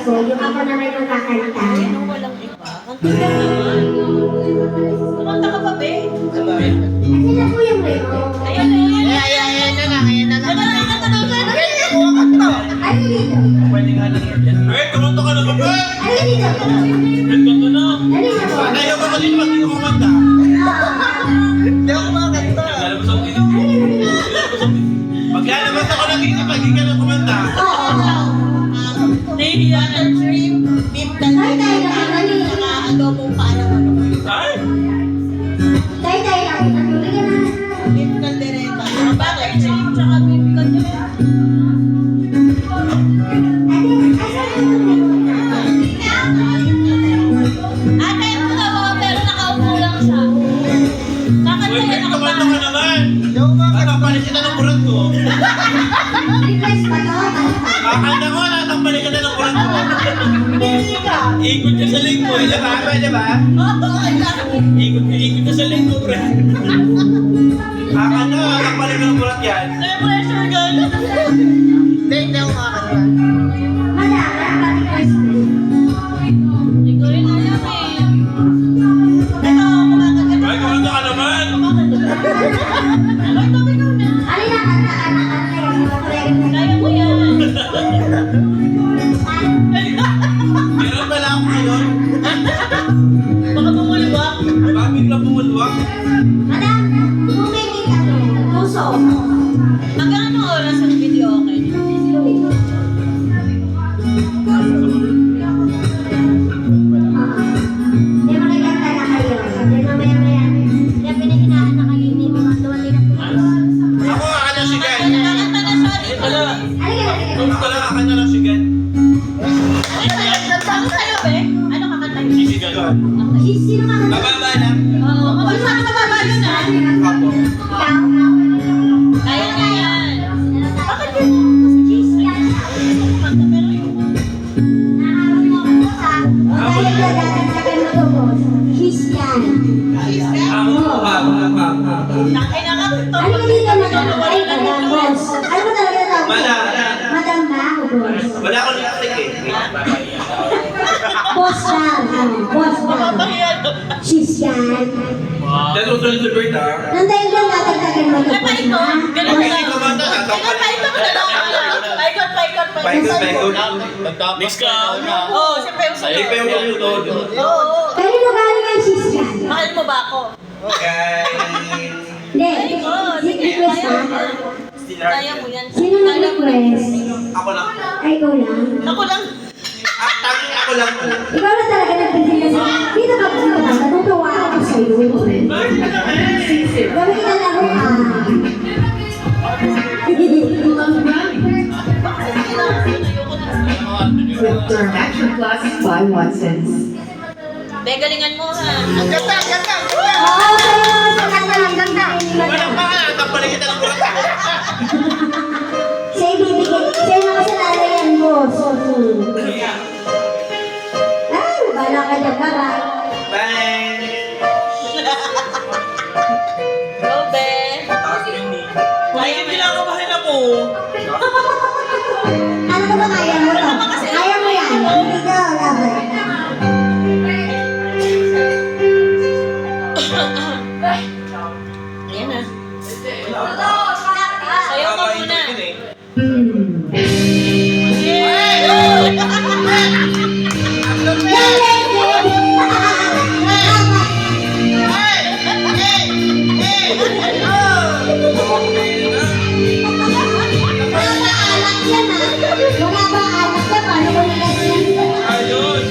Pasko, yung ako naman yung kakanta. Ano walang iba? Kanta lang naman. Kumanta ka pa, be? Kasi na po yung remo. Ayan, ayan. Ayan na lang. Kanta daw ka. Ano dito? Pwede nga lang yan. Kumanta ka na ba ba? Ano dito? Kumanta na. Ano dito? Ayaw ka kasi naman, hindi ko kumanta. Hindi ako makakanta. Lalabas ako dito. Maglalabas ako na dito pag hindi ka na kumanta. Nahihiya na. Shrimp, beef Tay, tay, tanghali, ano yun? saka adobong parang ano. Ay! Tay, tay, nakita ka na. Beef caldereta. Bakit shrimp tsaka beef ka dyan? Ate, yung mga pero nakaupo lang siya. Kakanta Uy, yan, kumanta nakapang. ka naman. Hindi ako makakanta. Natampalin kita ng burat ko. Request pa to? Kakanta ko, natampalin kita ng burat ko. Hindi ka. Ikot ka sa linggo, di ba? Pwede ba? Ikot ka sa linggo, bro. Kakanta, natampalin ka ng burat yan. May pressure ka. Hindi ako makakanta. Madami, pa-request mo. Hindi ko rin alam eh. Ito, kumakanta. Ay, kumanta ka naman. Ay, tabi ka na. Alin na, kanta, Kaya mo yan. Meron pala ako ngayon. Baka bumulwak. Bakit bigla bumulwak? Madam, bumili ka to. Puso. Hanggang anong oras ang video okay? Hindi makikanta na kayo. Hindi mamaya-maya. Kaya pinahinahan na kayo ni mga dumating na pulis. Ako, kakanta si Gan. Nakakanta na siya dito. Wala. Halika, halika. Kung pala kakanta lang si Gan. Ano sa'yo, be? Ano kakanta niyo? Si Gan. Sino ka na? Mababa lang. Oo, mababa na mababa yun ah. Apo. Ikaw? Kaya na yan. Bakit yun? Cheese yan. Kanta pero yung... Nakakaroon mo ako sa... Dahil na dadagdagan mo to, boss. Cheese yan. Ako, ako. Nakay na ka. Ano ka dito na? Ay, madam, boss. Ano ba talaga tawag? Madam. Madam ba ako, boss? Wala akong lipstick eh. Boss lang. Boss lang. Mapapahiyan. Cheese yan. That's also the bird ah. Nandahil doon, dadagdagan mo to. Ay, paikot. Ganun Pag na. hindi kumanta, Ikaw, natampalin. paikot na lang. Paikot, paikot, Paikot. Mix ka. Oo, siyempre yung Ay, pa yung magluto. Oo. Pero lugarin ang cheese yan. Mahal mo ba ako? Guys. Hindi. Paikot. Request ha? Still Kaya hard. mo yan. Sino nag-request? Ako lang. Ay, ikaw lang. Ako lang. Tanging ako lang po. Ikaw na talaga nagpili kasi dito ka po ka. Natutuwa ako sa'yo. Gawin na lang ka. With Durham Action Plus by Watsons. Be, galingan mo ha. Ganda. Oo, sa'yo. Sa ganda. Walang pa ka, natampalin kita ng burat ko. Sa'yo bibigyan. Sa'yo na kasalanan yan, boss. Ay, bala ka dyan. Bye-bye. Bye. Go, Be. Ay, hindi lang ako mahal ako. Ano ka ba kaya mo to? Kaya mo yan. Hindi ka laban. Ayan na. Sayaw ka muna. Wala ba alak yan, ha? Wala ba alak yan? Paano ko nilagyan? Ayun.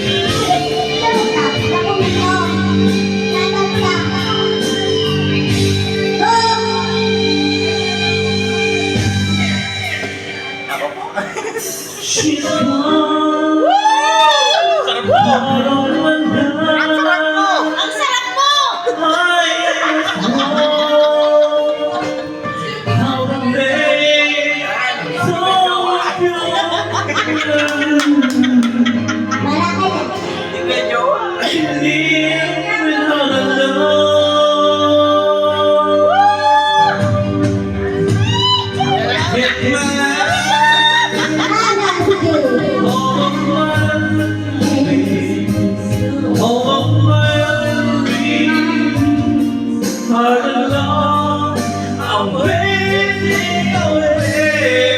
heart alone. I'm waiting away.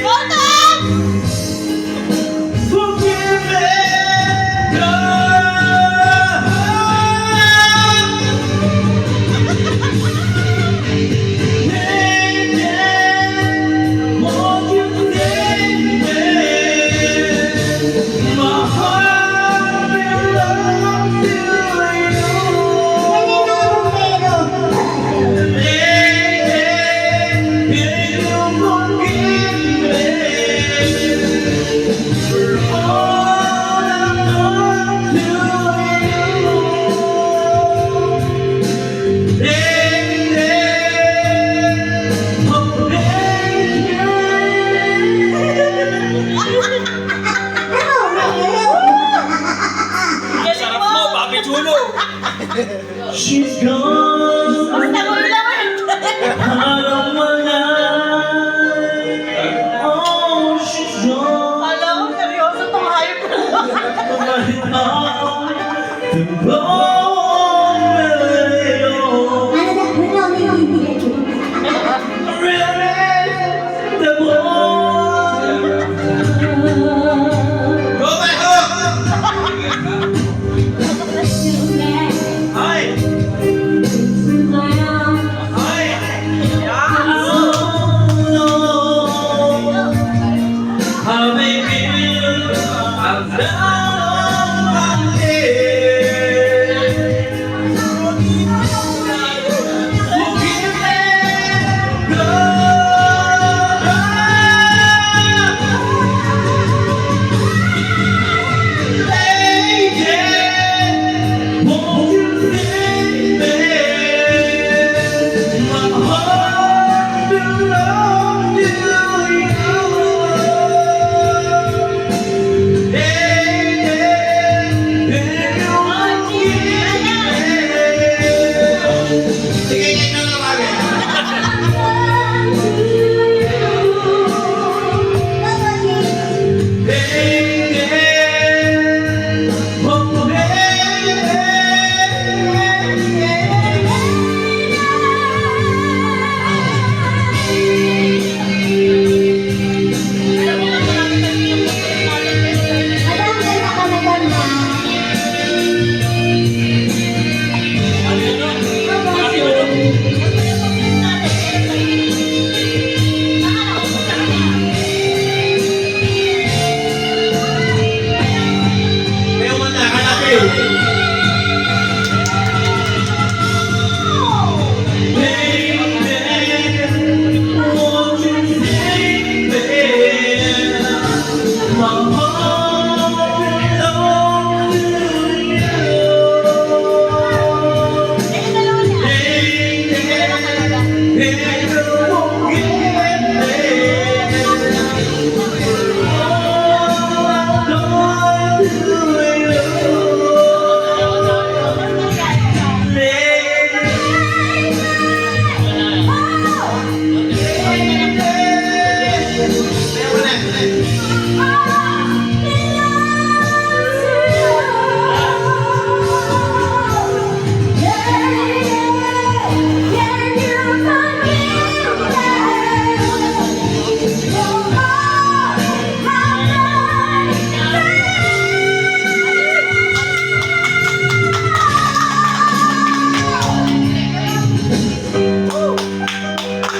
Bottom! Forgive me, God. Won't you take me? My heart belongs to Ganyan na ako pero. Sarap mo, Papi Chulo! She's gone Basta ko lang out of my life. Oh, she's gone. Kala ko seryoso tong hayop na lang. Ano na, wala may bibigyan. Go back home! Hi! Hi! How they feel I'm down on my head. Forgive me, lady, won't you take me? My heart belongs to you. Madam, ganda ka maganda. May umanda ka natin.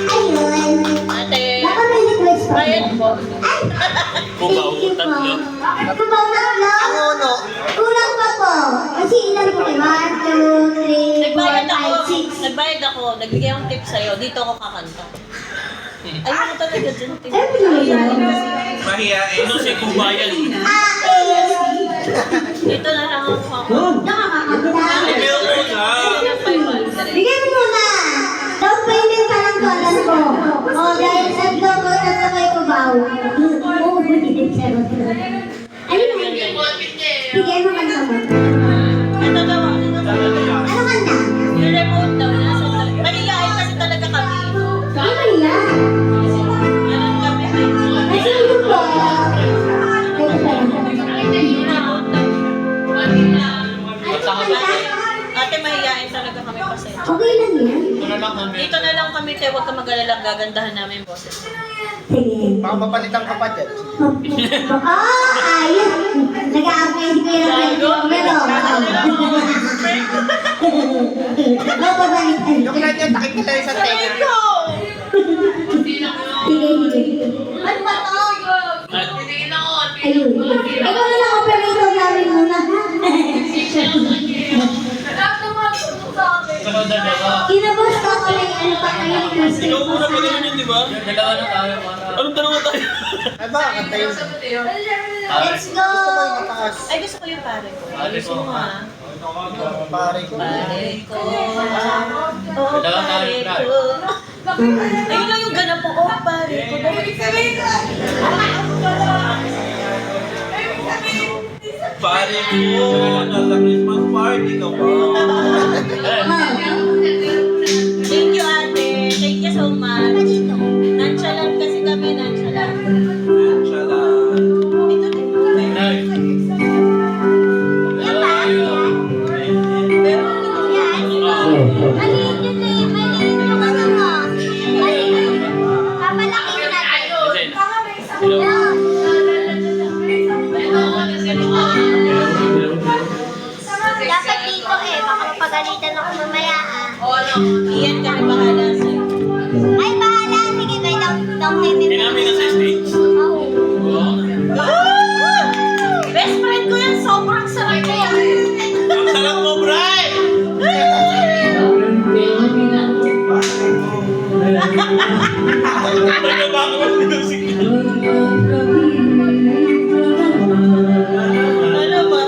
Ayun. Ate, Baka may request pa. bayad po. Ay! Kubaw, Thank you po. tatlo. Kubaw tatlo? Ang uno. Kulang pa po. Kasi ilan po kayo? 1, 2, 3, 4, 5, 6. Nagbayad ako. Nagbigay akong tip sa'yo. Dito ako kakanta. Ayaw mo talaga dyan. Tip. Ano po yun? Mahiyain. Ito si Kubayan. Dito na lang ako kakanta. Nakakakita. Ikaw mo na. Bigyan mo muna. Down payment pa lang to, alam ko. O, dahil sa dobo na sa kay Kubaw. Oo, hindi charot. Ano na yun? Bigyan mo kanta mo. Ito daw. Ano kanta? Yung remote daw. Mahihain kasi talaga kami. Ano yan? Ganun kami. Kasi ito po. Ito pa lang. Yung remote daw. Ano kanta? Ate, mahihain talaga kami pa sa'yo. Okay lang yan. Dito na lang kami, kaya huwag ka mag-alala, gagandahan namin yung boses. Sige. Baka mapalitan ka pa dyan. Ayos. Nag-a-apply si Kuya ng pero. Bababalikan. Yung lang yan, takip ka tayo sa tenga. Sige. Ano ba to? Ayun. Ikaw na lang operator namin muna. Kinabos ka ko lang ano pa kayo ni Kristen. Ikaw muna pa ganun yun, di ba? Anong dalawa tayo? Ay ba, kanta yun. Let's go! Gusto ko yung mataas. Ay, gusto ko yung pare ko. Ayusin mo ha. Pare ko. Pare ko. Oh, pare ko. Ayun lang yung ganap mo. Oh, pare ko. Pare ko, nasa Christmas party ka pa. Thank you, ate. Thank you so much. Nonchalant kasi kami, nonchalant. Inshallah. Ito din po. Pero Maliit yun eh. Maliit yung ano mo. Maliit. Papalaking natin. Dapat dito eh. Baka mapagalitan ako mamaya ah. iyan kami bahala sa'yo. Ay, bahala. Sige, may down payment. Kailangan na sa stage. Oo. Best friend ko yan, sobrang sarap ko yan. Ang sarap mo, Bray! Nagabaka mo yung music. Ano ba?